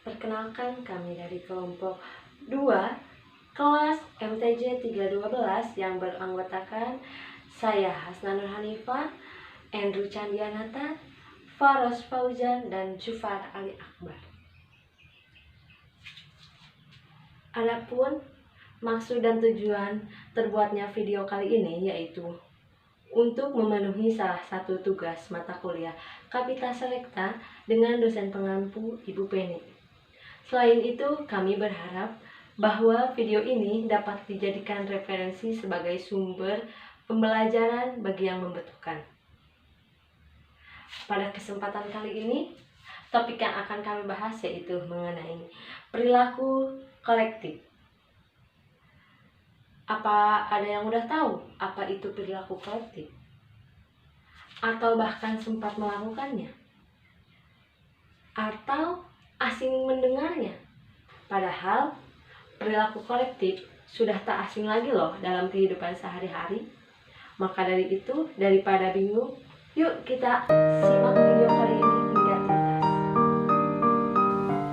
Perkenalkan, kami dari kelompok 2 kelas MTJ 312 yang beranggotakan saya Hasnanur Hanifah, Andrew Candianata, Faros Fauzan, dan Jufar Ali Akbar. Adapun maksud dan tujuan terbuatnya video kali ini yaitu untuk memenuhi salah satu tugas mata kuliah Kapita Selekta dengan dosen pengampu Ibu Penny. Selain itu, kami berharap bahwa video ini dapat dijadikan referensi sebagai sumber pembelajaran bagi yang membutuhkan. Pada kesempatan kali ini, topik yang akan kami bahas yaitu mengenai perilaku kolektif. Apa ada yang udah tahu apa itu perilaku kolektif? Atau bahkan sempat melakukannya? Atau asing mendengarnya? Padahal perilaku kolektif sudah tak asing lagi loh dalam kehidupan sehari-hari. Maka dari itu, daripada bingung, yuk kita simak video kali ini hingga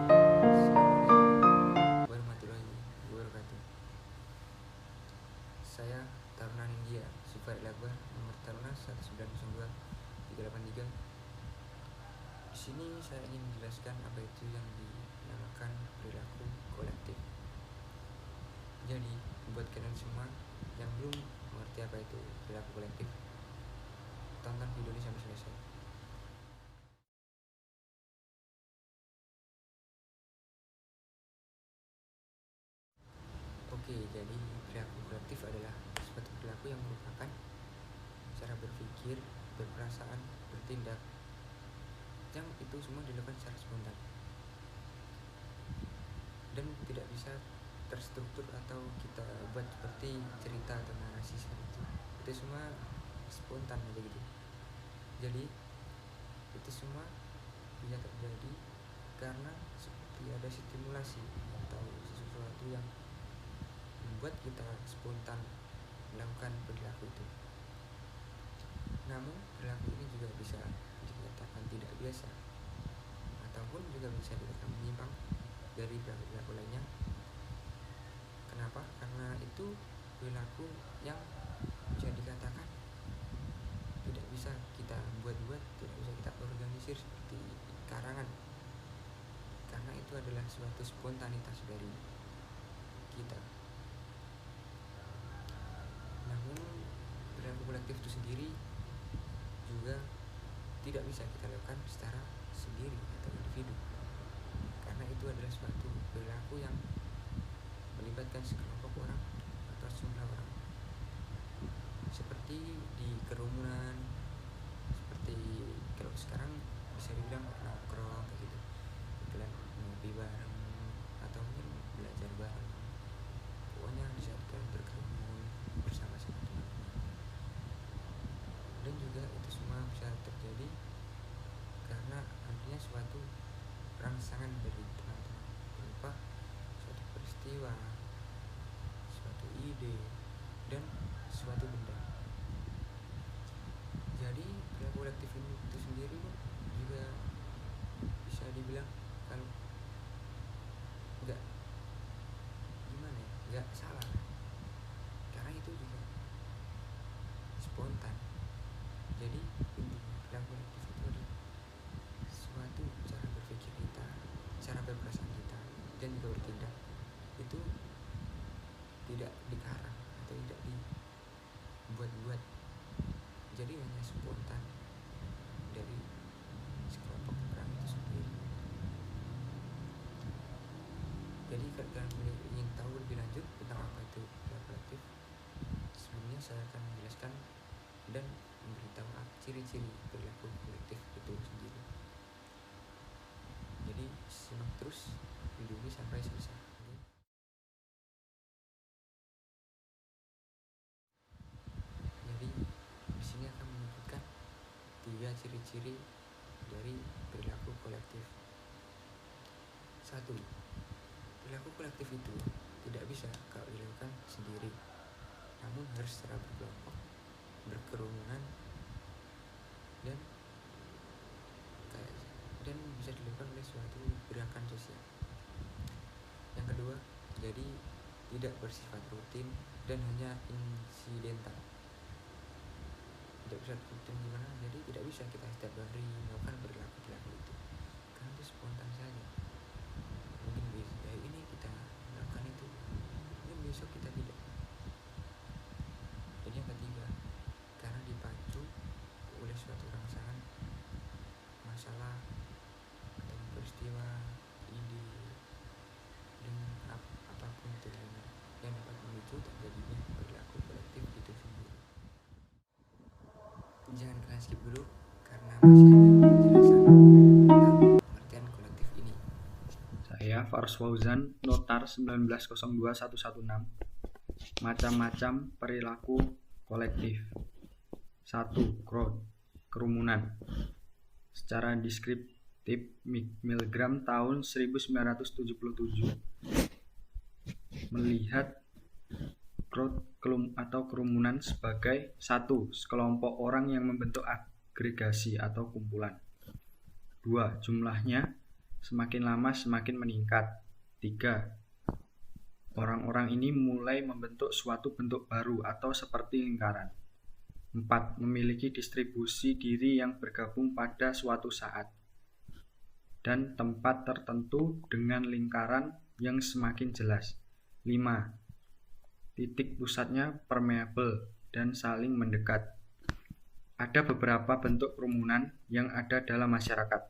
tuntas. Warahmatullahi wabarakatuh. Saya Taruna Nindya Sufar Akbar, nomor Taruna 192-383. Di sini saya ingin menjelaskan apa itu yang dinamakan perilaku kolektif. Jadi, buat kalian semua yang belum mengerti apa itu perilaku kolektif, tonton video ini sampai selesai. Oke, jadi perilaku kolektif adalah suatu perilaku yang merupakan cara berpikir, berperasaan, bertindak yang itu semua dilakukan secara spontan dan tidak bisa terstruktur atau kita buat seperti cerita atau narasi seperti itu semua spontan aja gitu. Jadi itu semua bisa terjadi karena seperti ada stimulasi atau sesuatu yang membuat kita spontan melakukan perilaku itu. Namun perilaku ini juga bisa dikatakan tidak biasa ataupun juga bisa dikatakan menyimpang dari perilaku lainnya. Kenapa? Karena itu perilaku yang bisa dikatakan tidak bisa kita buat-buat, tidak bisa kita organisir seperti karangan, karena itu adalah suatu spontanitas dari kita. Namun perilaku kolektif itu sendiri juga tidak bisa kita lakukan secara sendiri atau individu, karena itu adalah suatu perilaku yang melibatkan sekelompok orang atau sejumlah orang, seperti di kerumunan, seperti kalau sekarang bisa dibilang nongkrong kayak gitu, kalian ngopi bareng atau mungkin belajar bareng, pokoknya di saat kalian berkerumun bersama-sama teman-teman. Dan juga itu semua bisa terjadi karena adanya suatu rangsangan dari teman-teman berupa suatu peristiwa, suatu ide, dan suatu benda. Jadi perilaku kolektif itu sendiri juga bisa dibilang kalau nggak gimana ya, nggak salah, karena itu juga spontan. Jadi perilaku kolektif itu adalah suatu cara berpikir kita, cara berperasaan kita, dan juga bertindak itu tidak dikarang atau tidak dibuat-buat, jadi hanya spontan dari sekelompok orang itu sendiri. Jadi kalau kalian ingin tahu lebih lanjut tentang apa itu perilaku kolektif, sebelumnya saya akan menjelaskan dan memberitahu ciri-ciri perilaku kolektif itu sendiri. Jadi simak terus video ini sampai selesai. Jadi di sini akan menyebutkan 3 ciri-ciri dari perilaku kolektif. 1. Perilaku kolektif itu tidak bisa kalau dilakukan sendiri, namun harus secara berkelompok, berkerumunan, dilakukan oleh suatu gerakan sosial. Yang kedua, jadi tidak bersifat rutin dan hanya insidental. Tidak bisa rutin gimana? Jadi tidak bisa kita setiap hari melakukan perilaku itu, karena itu spontan saja. Mungkin hari ini kita melakukan itu, mungkin besok kita tidak. Dan yang ketiga, karena dipacu oleh suatu rangsangan, masalah atau peristiwa, ide, dan apapun itu lainnya yang dapat memicu terjadinya perilaku kolektif itu sendiri. Jangan kalian skip dulu karena masih ada penjelasan tentang pengertian kolektif ini. Saya Fars Fauzan, Notar 1902116. Macam-macam perilaku kolektif. 1. Crowd, kerumunan. Secara deskriptif, Milgram tahun 1977 melihat crowd atau kerumunan sebagai 1. Sekelompok orang yang membentuk agregasi atau kumpulan. 2. Jumlahnya semakin lama semakin meningkat. 3. Orang-orang ini mulai membentuk suatu bentuk baru atau seperti lingkaran. 4. Memiliki distribusi diri yang bergabung pada suatu saat dan tempat tertentu dengan lingkaran yang semakin jelas. 5. Titik pusatnya permeable dan saling mendekat. Ada beberapa bentuk kerumunan yang ada dalam masyarakat.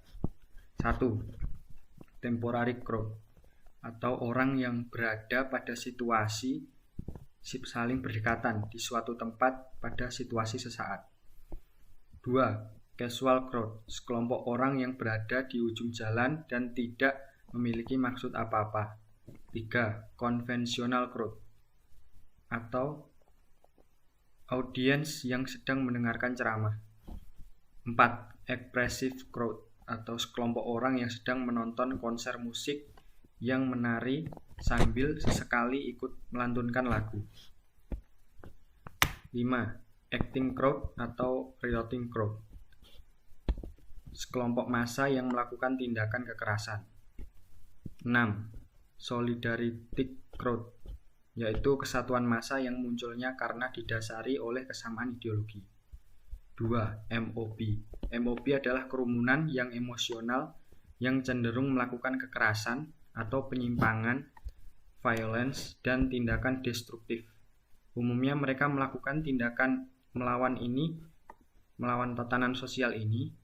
1. Temporary crowd, atau orang yang berada pada situasi saling berdekatan di suatu tempat pada situasi sesaat. 2. Casual crowd, sekelompok orang yang berada di ujung jalan dan tidak memiliki maksud apa-apa. 3. Conventional crowd, atau audiens yang sedang mendengarkan ceramah. 4. Expressive crowd, atau sekelompok orang yang sedang menonton konser musik yang menari sambil sesekali ikut melantunkan lagu. 5. Acting crowd atau rioting crowd, sekelompok massa yang melakukan tindakan kekerasan. 6. Solidarity crowd, yaitu kesatuan massa yang munculnya karena didasari oleh kesamaan ideologi. 2. MOB. MOB adalah kerumunan yang emosional yang cenderung melakukan kekerasan atau penyimpangan, violence, dan tindakan destruktif. Umumnya mereka melakukan tindakan melawan tatanan sosial ini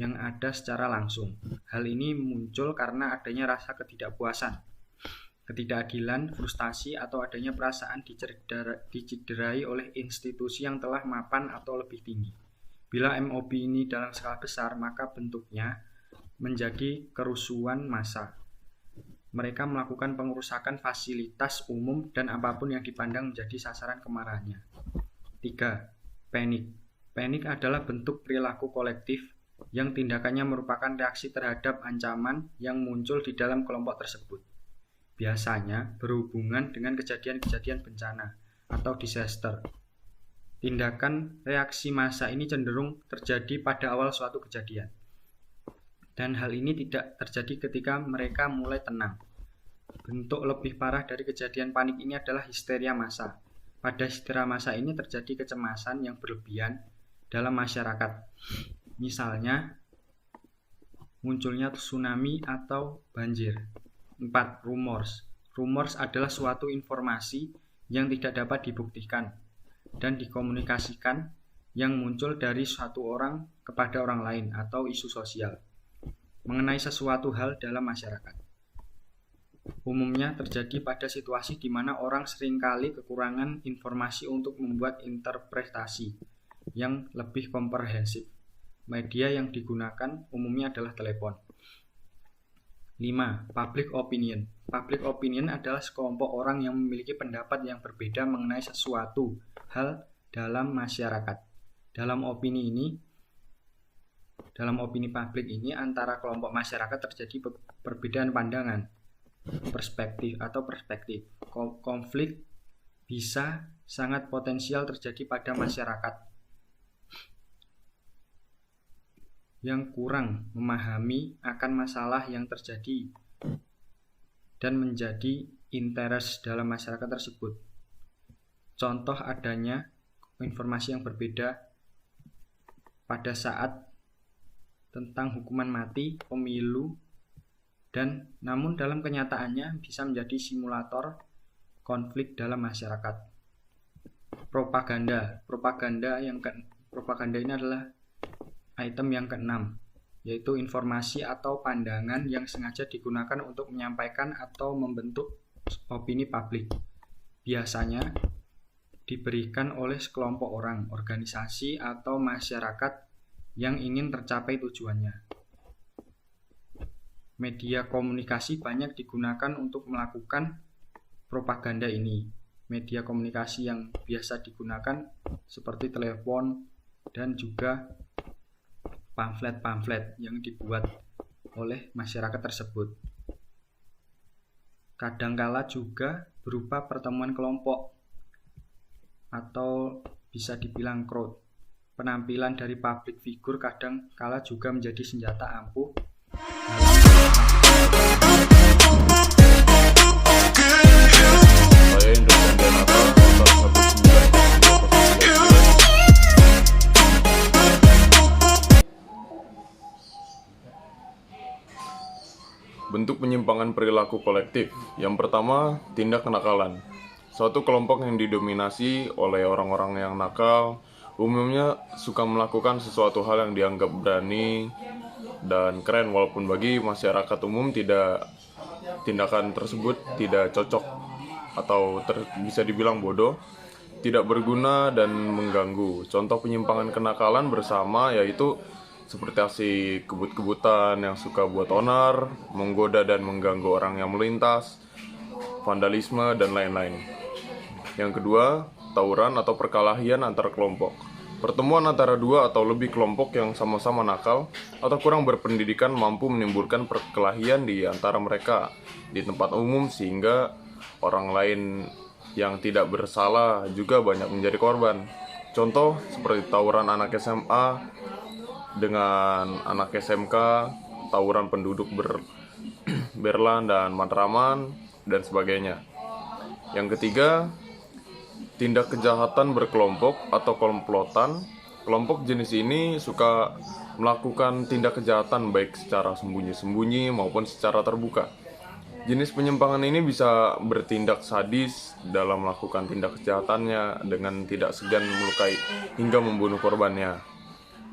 yang ada secara langsung. Hal ini muncul karena adanya rasa ketidakpuasan, ketidakadilan, frustasi, atau adanya perasaan dicederai oleh institusi yang telah mapan atau lebih tinggi. Bila MOB ini dalam skala besar, maka bentuknya menjadi kerusuhan massa. Mereka melakukan pengerusakan fasilitas umum dan apapun yang dipandang menjadi sasaran kemarahannya. 3. Panic. Panic adalah bentuk perilaku kolektif yang tindakannya merupakan reaksi terhadap ancaman yang muncul di dalam kelompok tersebut. Biasanya berhubungan dengan kejadian-kejadian bencana atau disaster. Tindakan reaksi massa ini cenderung terjadi pada awal suatu kejadian. Dan hal ini tidak terjadi ketika mereka mulai tenang. Bentuk lebih parah dari kejadian panik ini adalah histeria massa. Pada histeria massa ini terjadi kecemasan yang berlebihan dalam masyarakat. Misalnya, munculnya tsunami atau banjir. 4. Rumors. Rumors adalah suatu informasi yang tidak dapat dibuktikan dan dikomunikasikan yang muncul dari suatu orang kepada orang lain atau isu sosial mengenai sesuatu hal dalam masyarakat. Umumnya terjadi pada situasi di mana orang seringkali kekurangan informasi untuk membuat interpretasi yang lebih komprehensif. Media yang digunakan umumnya adalah telepon. 5. Public opinion. Public opinion adalah sekelompok orang yang memiliki pendapat yang berbeda mengenai sesuatu hal dalam masyarakat. Dalam opini publik ini antara kelompok masyarakat terjadi perbedaan pandangan, perspektif. Konflik bisa sangat potensial terjadi pada masyarakat. yang kurang memahami akan masalah yang terjadi dan menjadi interest dalam masyarakat tersebut. Contoh adanya informasi yang berbeda pada saat tentang hukuman mati, pemilu, dan namun dalam kenyataannya bisa menjadi simulator konflik dalam masyarakat. Propaganda ini adalah item yang keenam, yaitu informasi atau pandangan yang sengaja digunakan untuk menyampaikan atau membentuk opini publik. Biasanya diberikan oleh sekelompok orang, organisasi, atau masyarakat yang ingin tercapai tujuannya. Media komunikasi banyak digunakan untuk melakukan propaganda ini. Media komunikasi yang biasa digunakan seperti telepon dan juga pamflet-pamflet yang dibuat oleh masyarakat tersebut. Kadangkala juga berupa pertemuan kelompok atau bisa dibilang crowd. Penampilan dari public figure kadang kala juga menjadi senjata ampuh Bentuk penyimpangan perilaku kolektif. Yang pertama, tindak kenakalan. Suatu kelompok yang didominasi oleh orang-orang yang nakal umumnya suka melakukan sesuatu hal yang dianggap berani dan keren, walaupun bagi masyarakat umum tindakan tersebut tidak cocok atau bisa dibilang bodoh, tidak berguna dan mengganggu. Contoh penyimpangan kenakalan bersama yaitu seperti aksi kebut-kebutan yang suka buat onar, menggoda dan mengganggu orang yang melintas, vandalisme, dan lain-lain. Yang kedua, tawuran atau perkelahian antar kelompok. Pertemuan antara dua atau lebih kelompok yang sama-sama nakal atau kurang berpendidikan mampu menimbulkan perkelahian di antara mereka di tempat umum sehingga orang lain yang tidak bersalah juga banyak menjadi korban. Contoh seperti tawuran anak SMA dengan anak SMK, tawuran penduduk Berlan dan Matraman, dan sebagainya. Yang ketiga, tindak kejahatan berkelompok atau komplotan. Kelompok jenis ini suka melakukan tindak kejahatan baik secara sembunyi-sembunyi maupun secara terbuka. Jenis penyimpangan ini bisa bertindak sadis dalam melakukan tindak kejahatannya dengan tidak segan melukai hingga membunuh korbannya.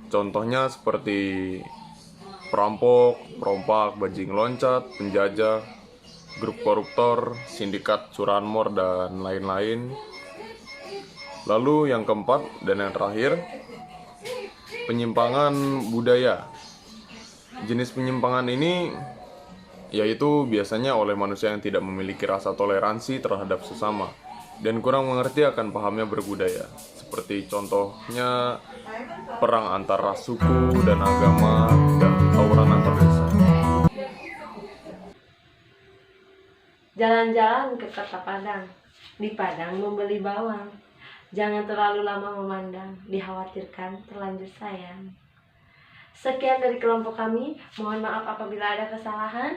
Contohnya seperti perampok, perompak, bajing loncat, penjajah, grup koruptor, sindikat curanmor, dan lain-lain. Lalu yang keempat dan yang terakhir, penyimpangan budaya. Jenis penyimpangan ini yaitu biasanya oleh manusia yang tidak memiliki rasa toleransi terhadap sesama dan kurang mengerti akan pahamnya berbudaya. Seperti contohnya perang antar ras, suku, dan agama, dan tawuran antar desa. Jalan-jalan ke kota Padang. Di Padang membeli bawang. Jangan terlalu lama memandang, dikhawatirkan terlanjur sayang. Sekian dari kelompok kami, mohon maaf apabila ada kesalahan.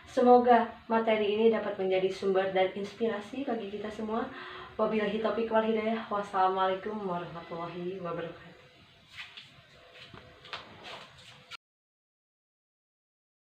Semoga materi ini dapat menjadi sumber dan inspirasi bagi kita semua. Wabillahi taufiq wal hidayah. Wassalamualaikum warahmatullahi wabarakatuh.